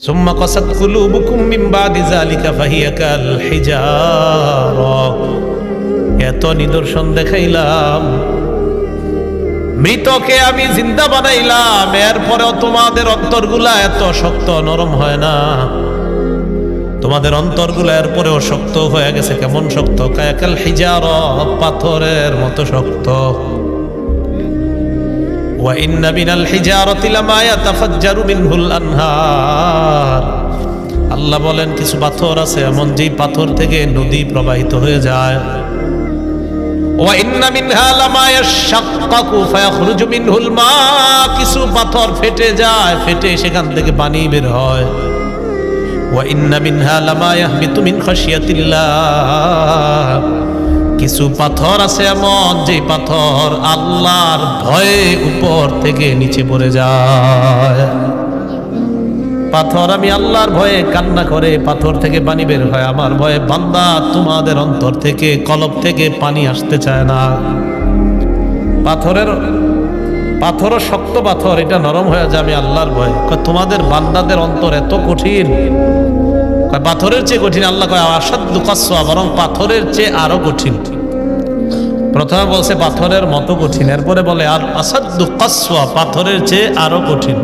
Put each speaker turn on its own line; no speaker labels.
সুম্মা কাসাত কুলুবুকুম মিন বাদি যালিকা ফাহিয়া কাল হিজারা। এত নিদর্শন দেখাইলাম, মৃতকে আমি জিন্দা বানাইলাম, এরপরেও তোমাদের অন্তরগুলা এত শক্ত নরম হয় না। তোমাদের অন্তরগুলা এরপরেও শক্ত হয়ে গেছে। কেমন শক্ত? কায়াকাল হিজারা, পাথরের মতো শক্ত। ওয়া ইন্না মিনাল হিজারাতি লামা ইয়াতাফাজ্জারু মিনহুল আনহার। আল্লাহ বলেন কিছু পাথর আছে এমন, যেই পাথর থেকে নদী প্রবাহিত হয়ে যায়। ওয়া ইন্না মিনহা লামা ইয়াশাক্কাকু ফায়াখরুজু মিনহুল মা। কিছু পাথর ফেটে যায়, ফেটে সেখান থেকে পানি বের হয়। ওয়া ইন্না মিনহা লামা ইয়াহবিতু মিন খাশিয়াতিল্লাহ। কিছু পাথর আছে এমন, যে পাথর আল্লাহর ভয়ে উপর থেকে নিচে পড়ে যায়। পাথর আমি আল্লাহর ভয়ে কান্না করে, পাথর থেকে পানি বের হয় আমার ভয়ে। বান্দা, তোমাদের অন্তর থেকে, কলব থেকে পানি আসতে চায় না। পাথরও শক্ত পাথর, এটা নরম হয়ে যায় আমি আল্লাহর ভয়ে। তোমাদের বান্দাদের অন্তর এত কঠিন, পাথরের চেয়ে কঠিন। আল্লাহ কয় আসাদ্দু কাসওয়া, বরং পাথরের চেয়ে আরো কঠিন। প্রথমে বলছে পাথরের মতো কঠিন, এরপরে বলে আর আসাদ্দু কাসওয়া, পাথরের চেয়ে আরো কঠিন।